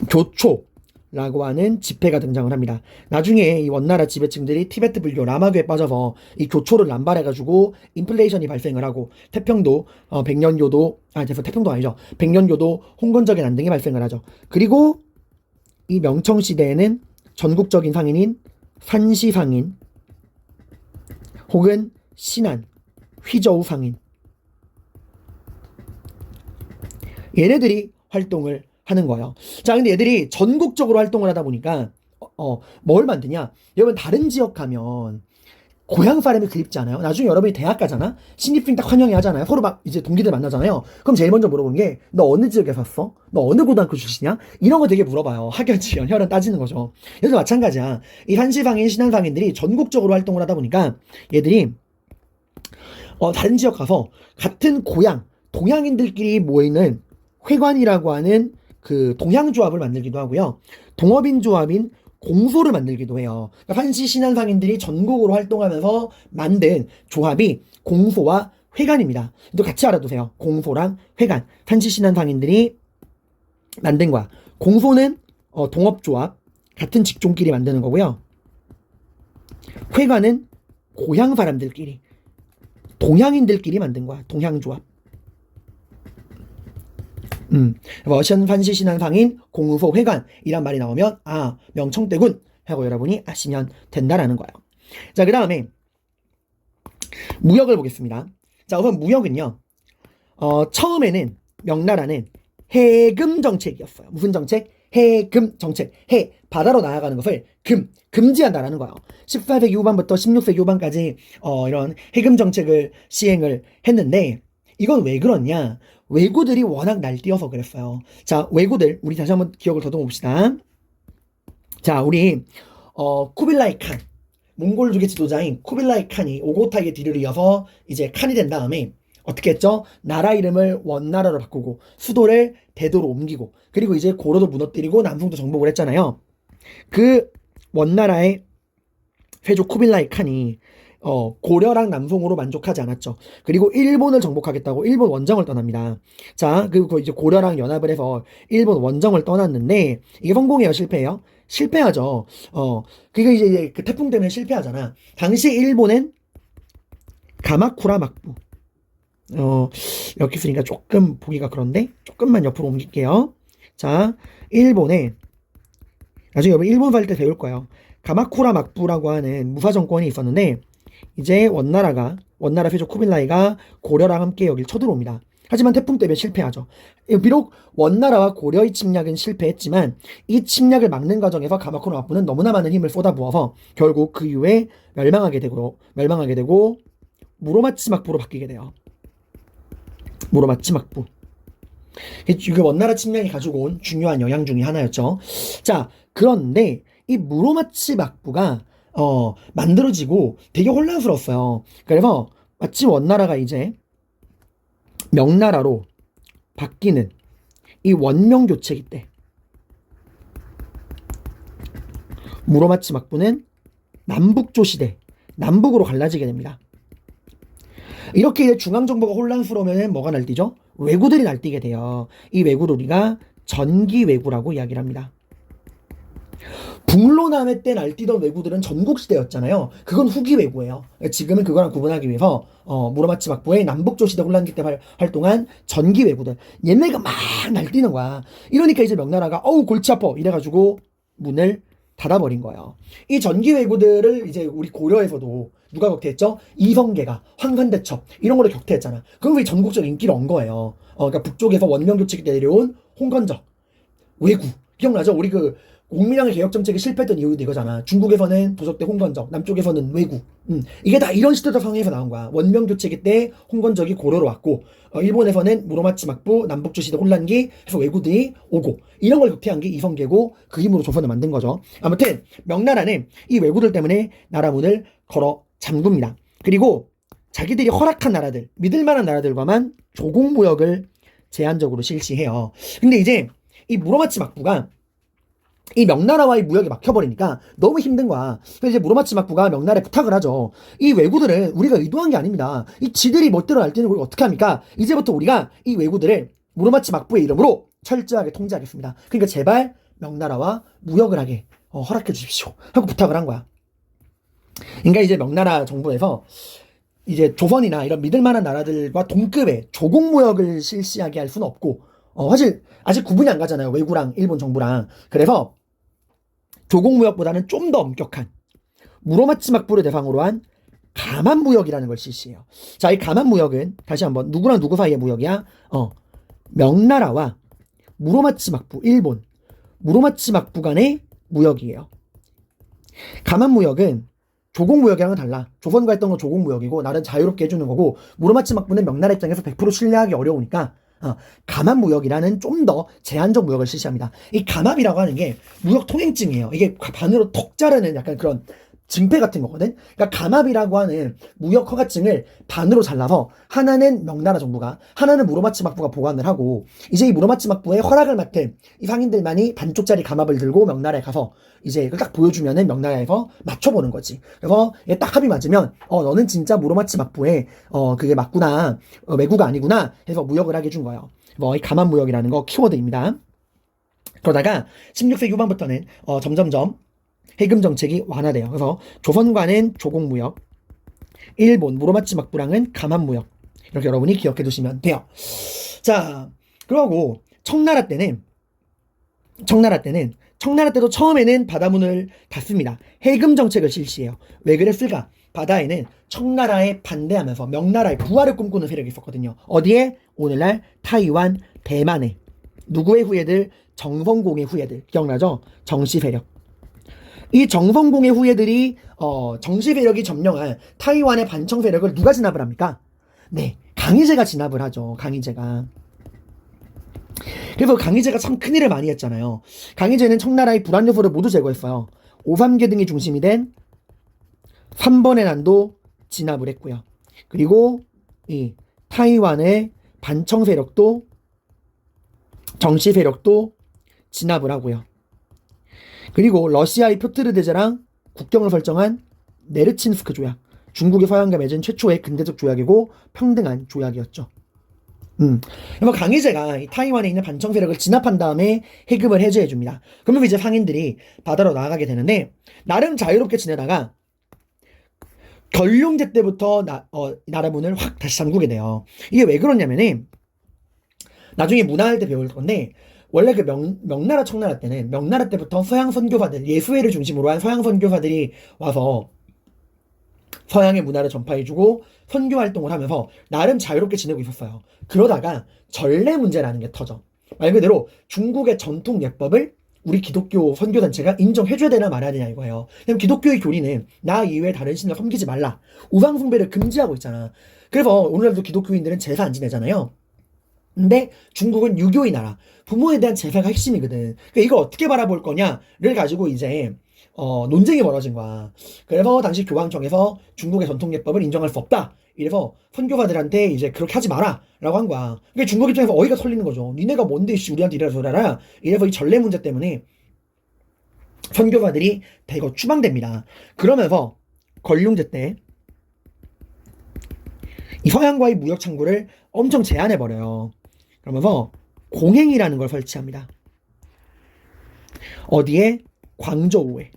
교초라고 하는 지폐가 등장을 합니다. 나중에 이 원나라 지배층들이 티베트 불교 라마교에 빠져서 이 교초를 남발해가지고 인플레이션이 발생을 하고 태평도 백년교도 태평도 아니죠. 백년교도 홍건적인 난등이 발생을 하죠. 그리고 이 명청시대에는 전국적인 상인인 산시상인 혹은 신안, 휘저우 상인 얘네들이 활동을 하는 거예요. 자, 근데 얘들이 전국적으로 활동을 하다 보니까 뭘 만드냐? 여러분 다른 지역 가면 고향 사람이 그립지 않아요? 나중에 여러분이 대학 가잖아? 신입생 딱 환영회 하잖아요? 서로 막 이제 동기들 만나잖아요? 그럼 제일 먼저 물어보는 게 너 어느 지역에 샀어? 너 어느 고등학교 출신이야? 이런 거 되게 물어봐요. 학연, 지연, 혈연 따지는 거죠. 그래서 마찬가지야. 이 산시상인, 신안상인들이 전국적으로 활동을 하다 보니까 얘들이 다른 지역 가서 같은 고향, 동양인들끼리 모이는 회관이라고 하는 그 동향조합을 만들기도 하고요. 동업인 조합인 공소를 만들기도 해요. 그러니까 산시 신안상인들이 전국으로 활동하면서 만든 조합이 공소와 회관입니다. 또 같이 알아두세요. 공소랑 회관. 산시 신안상인들이 만든 거야. 공소는 동업조합, 같은 직종끼리 만드는 거고요. 회관은 고향 사람들끼리, 동양인들끼리 만든 거야. 동향조합. 러시안 산시 신안상인 공소 회관이란 말이 나오면 명청대군 하고 여러분이 아시면 된다라는 거예요. 자, 그 다음에 무역을 보겠습니다. 자, 우선 무역은요. 처음에는 명나라는 해금 정책이었어요. 무슨 정책? 해금 정책. 바다로 나아가는 것을 금지한다라는 거예요. 14세기 후반부터 16세기 후반까지 이런 해금 정책을 시행을 했는데 이건 왜 그렇냐? 왜구들이 워낙 날뛰어서 그랬어요. 자, 왜구들 우리 다시 한번 기억을 더듬어 봅시다. 자, 우리 쿠빌라이 칸, 몽골 두개 지도자인 쿠빌라이 칸이 오고타이의 뒤를 이어서 이제 칸이 된 다음에 어떻게 했죠? 나라 이름을 원나라로 바꾸고 수도를 대도로 옮기고 그리고 이제 고려도 무너뜨리고 남송도 정복을 했잖아요. 그 원나라의 회조 쿠빌라이 칸이 고려랑 남송으로 만족하지 않았죠. 그리고 일본을 정복하겠다고 일본 원정을 떠납니다. 자, 그리고 이제 고려랑 연합을 해서 일본 원정을 떠났는데 이게 성공해요, 실패해요? 실패하죠. 그게 이제 그 태풍 때문에 실패하잖아. 당시 일본은 가마쿠라 막부. 이렇게 쓰니까 조금 보기가 그런데 조금만 옆으로 옮길게요. 자, 일본에 나중에 여러분 일본 갈 때 배울 거예요. 가마쿠라 막부라고 하는 무사 정권이 있었는데 이제 원나라 회조 쿠빌라이가 고려랑 함께 여길 쳐들어옵니다. 하지만 태풍 때문에 실패하죠. 비록 원나라와 고려의 침략은 실패했지만 이 침략을 막는 과정에서 가마쿠라 막부는 너무나 많은 힘을 쏟아부어서 결국 그 이후에 멸망하게 되고 무로마치 막부로 바뀌게 돼요. 무로마치 막부. 이게 원나라 침략이 가지고 온 중요한 영향 중에 하나였죠. 자, 그런데 이 무로마치 막부가 만들어지고 되게 혼란스러웠어요. 그래서 마침 원나라가 이제 명나라로 바뀌는 이 원명 교체기 때 무로마치 막부는 남북조 시대, 남북으로 갈라지게 됩니다. 이렇게 이제 중앙정부가 혼란스러우면 뭐가 날뛰죠? 왜구들이 날뛰게 돼요. 이 왜구를 우리가 전기왜구라고 이야기를 합니다. 북로남해 때 날뛰던 왜구들은 전국시대였잖아요. 그건 후기왜구예요. 지금은 그거랑 구분하기 위해서 무로마치 막부의 남북조 시대 혼란기 때 활동한 전기왜구들, 얘네가 막 날뛰는 거야. 이러니까 이제 명나라가 어우 골치 아파 이래가지고 문을 닫아버린 거예요. 이 전기왜구들을 이제 우리 고려에서도 누가 격퇴했죠? 이성계가, 황간대첩 이런 거를 격퇴했잖아. 그럼 왜 전국적 인기를 얻은 거예요. 그러니까 북쪽에서 원명교체 때 내려온 홍건적 왜구 기억나죠? 우리 그 공민왕의 개혁 정책이 실패했던 이유도 이거잖아. 중국에서는 도적대 홍건적, 남쪽에서는 왜구. 이게 다 이런 시대적 상황에서 나온 거야. 원명 교체기 때 홍건적이 고려로 왔고, 일본에서는 무로마치 막부, 남북조 시대 혼란기 해서 왜구들이 오고, 이런 걸 격퇴한 게 이성계고 그 힘으로 조선을 만든 거죠. 아무튼 명나라는 이 왜구들 때문에 나라 문을 걸어 잠굽니다. 그리고 자기들이 허락한 나라들, 믿을 만한 나라들과만 조공무역을 제한적으로 실시해요. 근데 이제 이 무로마치 막부가 이 명나라와의 무역이 막혀버리니까 너무 힘든 거야. 그래서 이제 무로마치 막부가 명나라에 부탁을 하죠. 이 왜구들은 우리가 의도한 게 아닙니다. 이 지들이 멋대로 날뛰는 걸 어떻게 합니까? 이제부터 우리가 이 왜구들을 무로마치 막부의 이름으로 철저하게 통제하겠습니다. 그러니까 제발 명나라와 무역을 하게 허락해 주십시오 하고 부탁을 한 거야. 그러니까 이제 명나라 정부에서 이제 조선이나 이런 믿을 만한 나라들과 동급의 조공무역을 실시하게 할 수는 없고, 사실 아직 구분이 안 가잖아요. 왜구랑 일본 정부랑. 그래서 조공무역보다는 좀 더 엄격한 무로마치 막부를 대상으로 한 가만무역이라는 걸 실시해요. 자, 이 가만무역은 다시 한번 누구랑 누구 사이의 무역이야? 명나라와 무로마치 막부, 일본 무로마치 막부 간의 무역이에요. 가만무역은 조공무역이랑은 달라. 조선과 했던 건 조공무역이고 나는 자유롭게 해주는 거고, 무로마치 막부는 명나라 입장에서 100% 신뢰하기 어려우니까 감압무역이라는 좀 더 제한적 무역을 실시합니다. 이 감압이라고 하는 게 무역 통행증이에요. 이게 반으로 톡 자르는 약간 그런 증패 같은 거거든. 그러니까 감압이라고 하는 무역 허가증을 반으로 잘라서 하나는 명나라 정부가, 하나는 무로마치 막부가 보관을 하고, 이제 이 무로마치 막부의 허락을 맡은 이 상인들만이 반쪽짜리 감압을 들고 명나라에 가서 이제 딱 보여주면은 명나라에서 맞춰보는 거지. 그래서 딱 합이 맞으면 너는 진짜 무로마치 막부의 그게 맞구나, 왜구가 아니구나 해서 무역을 하게 해준 거예요. 이 감압 무역이라는 거 키워드입니다. 그러다가 16세기 후반부터는 점점점 해금 정책이 완화돼요. 그래서 조선과는 조공무역, 일본 무로마치 막부랑은 감압무역, 이렇게 여러분이 기억해 두시면 돼요. 자, 그러고 청나라 때도 처음에는 바다문을 닫습니다. 해금 정책을 실시해요. 왜 그랬을까? 바다에는 청나라에 반대하면서 명나라의 부활을 꿈꾸는 세력이 있었거든요. 어디에? 오늘날 타이완, 대만에. 누구의 후예들? 정성공의 후예들. 기억나죠? 정씨 세력. 이 정성공의 후예들이 정씨 세력이 점령한 타이완의 반청 세력을 누가 진압을 합니까? 네, 강희제가 진압을 하죠. 강희제가. 그래서 강희제가 참 큰일을 많이 했잖아요. 강희제는 청나라의 불안 요소를 모두 제거했어요. 오삼계 등이 중심이 된 3번의 난도 진압을 했고요. 그리고 이 타이완의 반청 세력도, 정씨 세력도 진압을 하고요. 그리고 러시아의 표트르 대제랑 국경을 설정한 네르친스크 조약, 중국의 서양과 맺은 최초의 근대적 조약이고 평등한 조약이었죠. 그래서 강희제가 타이완에 있는 반청 세력을 진압한 다음에 해금을 해제해줍니다. 그러면 이제 상인들이 바다로 나아가게 되는데, 나름 자유롭게 지내다가 결룡제 때부터 나라 문을 확 다시 잠그게 돼요. 이게 왜 그러냐면은 나중에 문화할 때 배울 건데, 원래 그 명나라 청나라 때는 명나라 때부터 서양 선교사들, 예수회를 중심으로 한 서양 선교사들이 와서 서양의 문화를 전파해주고 선교 활동을 하면서 나름 자유롭게 지내고 있었어요. 그러다가 전례 문제라는 게 터져. 말 그대로 중국의 전통 예법을 우리 기독교 선교단체가 인정해줘야 되나 말아야 되냐 이거예요. 그럼 기독교의 교리는 나 이외에 다른 신을 섬기지 말라, 우상숭배를 금지하고 있잖아. 그래서 오늘날도 기독교인들은 제사 안 지내잖아요. 근데 중국은 유교의 나라, 부모에 대한 제사가 핵심이거든. 그러니까 이걸 어떻게 바라볼 거냐를 가지고 이제 논쟁이 벌어진 거야. 그래서 당시 교황청에서 중국의 전통 예법을 인정할 수 없다. 이래서 선교사들한테 이제 그렇게 하지 마라 라고 한 거야. 그러니까 중국 입장에서 어이가 털리는 거죠. 니네가 뭔데 씨 우리한테 이래라 저래라. 이래서 이 전례 문제 때문에 선교사들이 대거 추방됩니다. 그러면서 걸륭제 때 이 서양과의 무역 창구를 엄청 제한해버려요. 그러면서 공행이라는 걸 설치합니다. 어디에? 광저우에.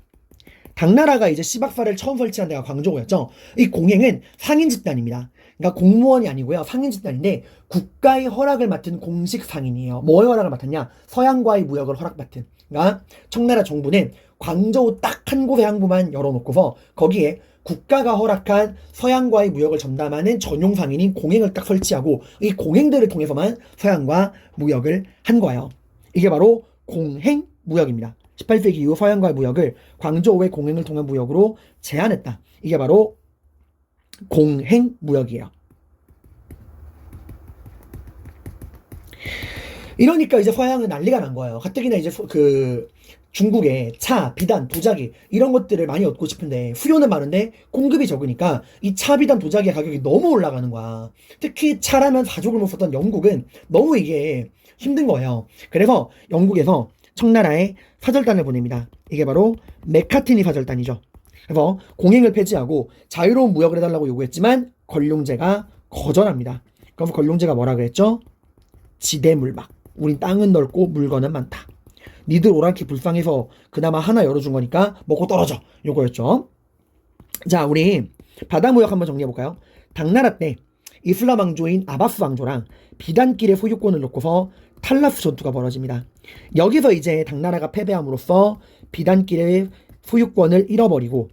당나라가 이제 시박사를 처음 설치한 데가 광저우였죠. 이 공행은 상인 집단입니다. 그러니까 공무원이 아니고요. 상인 집단인데 국가의 허락을 맡은 공식 상인이에요. 뭐의 허락을 맡았냐? 서양과의 무역을 허락받은. 그러니까 청나라 정부는 광저우 딱 한 곳의 항구만 열어놓고서 거기에 국가가 허락한 서양과의 무역을 전담하는 전용 상인인 공행을 딱 설치하고 이 공행들을 통해서만 서양과 무역을 한 거예요. 이게 바로 공행 무역입니다. 18세기 이후 서양과의 무역을 광저우의 공행을 통한 무역으로 제한했다. 이게 바로 공행 무역이에요. 이러니까 이제 서양은 난리가 난 거예요. 가뜩이나 이제 중국의 차, 비단, 도자기 이런 것들을 많이 얻고 싶은데 수요는 많은데 공급이 적으니까 이 차, 비단, 도자기의 가격이 너무 올라가는 거야. 특히 차라면 사족을 못 썼던 영국은 너무 이게 힘든 거예요. 그래서 영국에서 청나라에 사절단을 보냅니다. 이게 바로 메카티니 사절단이죠. 그래서 공행을 폐지하고 자유로운 무역을 해달라고 요구했지만 걸륭제가 거절합니다. 그럼 걸륭제가 뭐라 그랬죠? 지대물막. 우린 땅은 넓고 물건은 많다. 니들 오랑캐 불쌍해서 그나마 하나 열어준 거니까 먹고 떨어져. 요거였죠. 자, 우리 바다 무역 한번 정리해볼까요? 당나라 때 이슬람 왕조인 아바스 왕조랑 비단길의 소유권을 놓고서 탈라스 전투가 벌어집니다. 여기서 이제 당나라가 패배함으로써 비단길의 소유권을 잃어버리고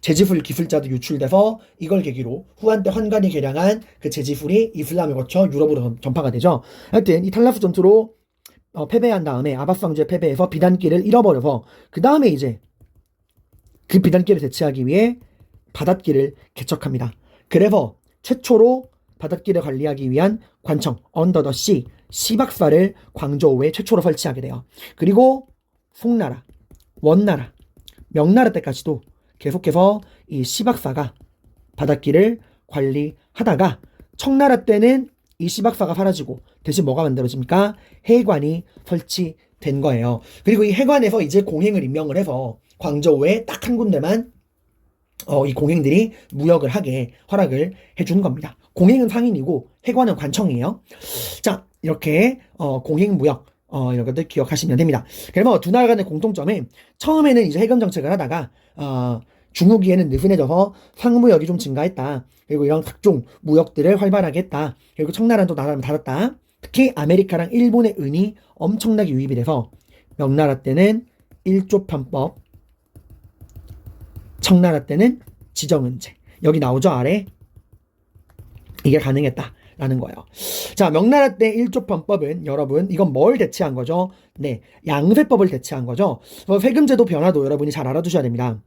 제지술 기술자도 유출돼서 이걸 계기로 후한 때 환관이 개량한 그 제지술이 이슬람을 거쳐 유럽으로 전파가 되죠. 하여튼 이 탈라스 전투로 패배한 다음에 아바스 왕조에 패배해서 비단길을 잃어버려서 그 다음에 이제 그 비단길을 대체하기 위해 바닷길을 개척합니다. 그래서 최초로 바닷길을 관리하기 위한 관청 언더더시 시박사를 광저우에 최초로 설치하게 돼요. 그리고 송나라, 원나라, 명나라 때까지도 계속해서 이 시박사가 바닷길을 관리하다가 청나라 때는 이 시박사가 사라지고 대신 뭐가 만들어집니까? 해관이 설치된 거예요. 그리고 이 해관에서 이제 공행을 임명을 해서 광저우에 딱 한 군데만 이 공행들이 무역을 하게 허락을 해준 겁니다. 공행은 상인이고 해관은 관청이에요. 자, 이렇게 공행 무역 이런 것들 기억하시면 됩니다. 그러면 두 나라 간의 공통점은 처음에는 이제 해금 정책을 하다가 중후기에는 느슨해져서 상무역이 좀 증가했다. 그리고 이런 각종 무역들을 활발하게 했다. 그리고 청나라는 또 나라를 닫았다. 특히 아메리카랑 일본의 은이 엄청나게 유입이 돼서 명나라 때는 일조편법, 청나라 때는 지정은제. 여기 나오죠, 아래? 이게 가능했다라는 거예요. 자, 명나라 때 일조편법은 여러분 이건 뭘 대체한 거죠? 네, 양세법을 대체한 거죠. 세금제도 변화도 여러분이 잘 알아두셔야 됩니다.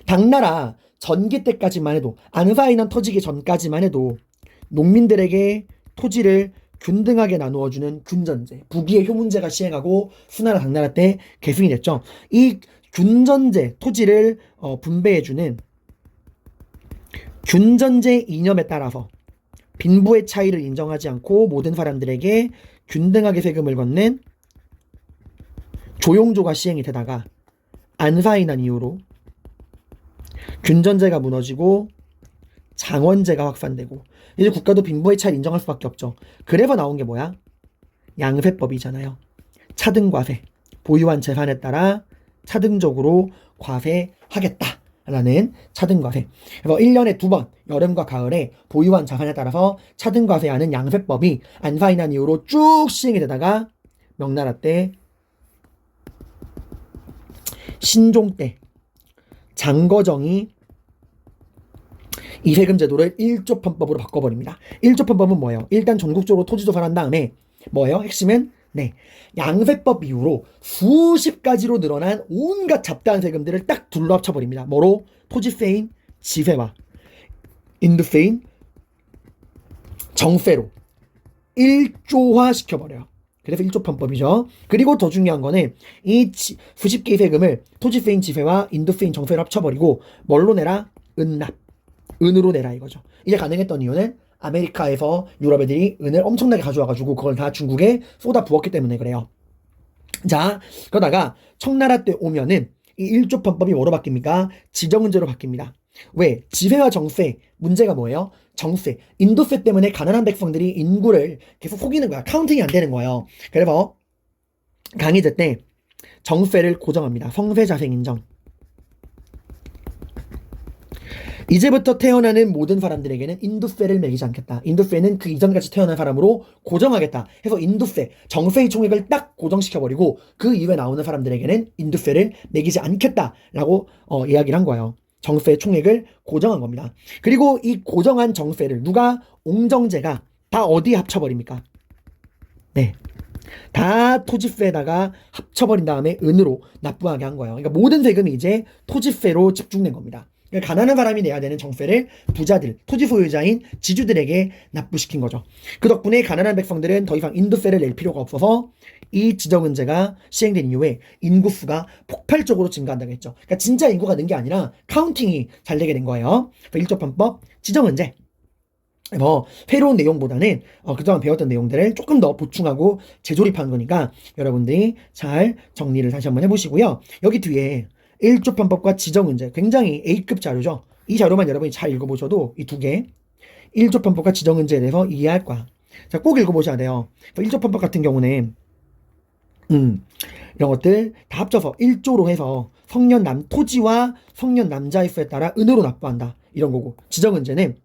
당나라 전기 때까지만 해도 안사이난 터지기 전까지만 해도 농민들에게 토지를 균등하게 나누어주는 균전제, 부귀의 효문제가 시행하고 수나라 당나라 때 계승이 됐죠. 이 균전제, 토지를 분배해주는 균전제 이념에 따라서 빈부의 차이를 인정하지 않고 모든 사람들에게 균등하게 세금을 걷는 조용조가 시행이 되다가 안사이난 이후로 균전제가 무너지고 장원제가 확산되고 이제 국가도 빈부의 차이를 인정할 수밖에 없죠. 그래서 나온 게 뭐야? 양세법이잖아요. 차등과세, 보유한 재산에 따라 차등적으로 과세하겠다라는 차등과세. 그래서 1년에 2번 여름과 가을에 보유한 자산에 따라서 차등과세하는 양세법이 안사이난 이후로 쭉 시행이 되다가 명나라 때 신종 때 장거정이 이 세금 제도를 일조편법으로 바꿔버립니다. 일조편법은 뭐예요? 일단 전국적으로 토지 조사한 다음에 뭐예요? 핵심은 네, 양세법 이후로 수십 가지로 늘어난 온갖 잡다한 세금들을 딱 둘러 합쳐버립니다. 뭐로? 토지세인 지세와 인두세인 정세로 1조화 시켜버려요. 그래서 1조 편법이죠. 그리고 더 중요한 거는 이 부식개의 세금을 토지세인 지세와 인도세인 정세를 합쳐버리고 뭘로 내라? 은으로 내라 이거죠. 이게 가능했던 이유는 아메리카에서 유럽 애들이 은을 엄청나게 가져와가지고 그걸 다 중국에 쏟아 부었기 때문에 그래요. 자, 그러다가 청나라 때 오면은 이 1조 편법이 뭐로 바뀝니까? 지정은제로 바뀝니다. 왜? 지세와 정세 문제가 뭐예요? 정세, 인도세 때문에 가난한 백성들이 인구를 계속 속이는 거야. 카운팅이 안 되는 거예요. 그래서 강희제 때 정세를 고정합니다. 성세자생 인정. 이제부터 태어나는 모든 사람들에게는 인도세를 매기지 않겠다. 인도세는 그 이전까지 태어난 사람으로 고정하겠다. 해서 인도세, 정세의 총액을 딱 고정시켜버리고 그 이후에 나오는 사람들에게는 인도세를 매기지 않겠다라고 이야기를 한 거예요. 정세의 총액을 고정한 겁니다. 그리고 이 고정한 정세를 누가 옹정제가 다 어디에 합쳐버립니까? 네. 다 토지세에다가 합쳐버린 다음에 은으로 납부하게 한 거예요. 그러니까 모든 세금이 이제 토지세로 집중된 겁니다. 그러니까 가난한 사람이 내야 되는 정세를 부자들, 토지 소유자인 지주들에게 납부시킨 거죠. 그 덕분에 가난한 백성들은 더 이상 인도세를 낼 필요가 없어서 이 지정은제가 시행된 이후에 인구수가 폭발적으로 증가한다고 했죠. 그러니까 진짜 인구가 는 게 아니라 카운팅이 잘 되게 된 거예요. 1조 편법, 지정은제. 새로운 내용보다는 그동안 배웠던 내용들을 조금 더 보충하고 재조립한 거니까 여러분들이 잘 정리를 다시 한번 해보시고요. 여기 뒤에 1조 편법과 지정은제 굉장히 A급 자료죠. 이 자료만 여러분이 잘 읽어보셔도 이 두 개 1조 편법과 지정은제에 대해서 이해할 거야. 자, 꼭 읽어보셔야 돼요. 1조 편법 같은 경우는 이런 것들 다 합쳐서 1조로 해서 성년 토지와 성년 남자의 수에 따라 은으로 납부한다. 이런 거고 지정은제는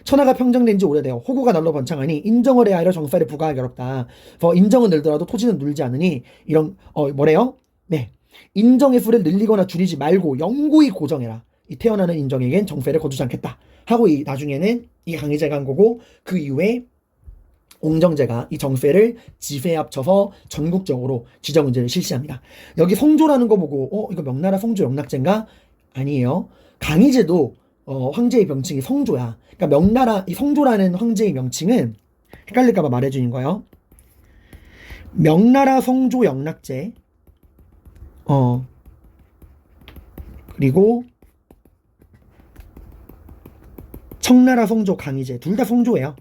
천하가 평정된 지 오래되어 호구가 날로 번창하니 인정을 해야 하여 정사를 부과하기 어렵다. 인정은 늘더라도 토지는 늘지 않으니 이런 뭐래요? 네. 인정의 수를 늘리거나 줄이지 말고 영구히 고정해라. 이 태어나는 인정에겐 정세를 거두지 않겠다. 하고 이 나중에는 이 강희제가 한 거고 그 이후에 옹정제가 이 정세를 지세에 합쳐서 전국적으로 지정은제를 실시합니다. 여기 성조라는 거 보고 이거 명나라 성조 영락제인가? 아니에요. 강희제도 황제의 명칭이 성조야. 그러니까 명나라 이 성조라는 황제의 명칭은 헷갈릴까봐 말해주는 거예요. 명나라 성조 영락제 그리고 청나라 성조 강희제 둘 다 성조예요.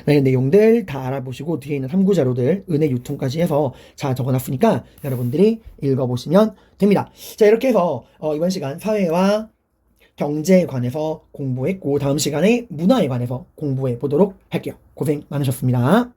네, 내용들 다 알아보시고 뒤에 있는 탐구 자료들 은혜 유통까지 해서 잘 적어놨으니까 여러분들이 읽어보시면 됩니다. 자, 이렇게 해서 이번 시간 사회와 경제에 관해서 공부했고 다음 시간에 문화에 관해서 공부해 보도록 할게요. 고생 많으셨습니다.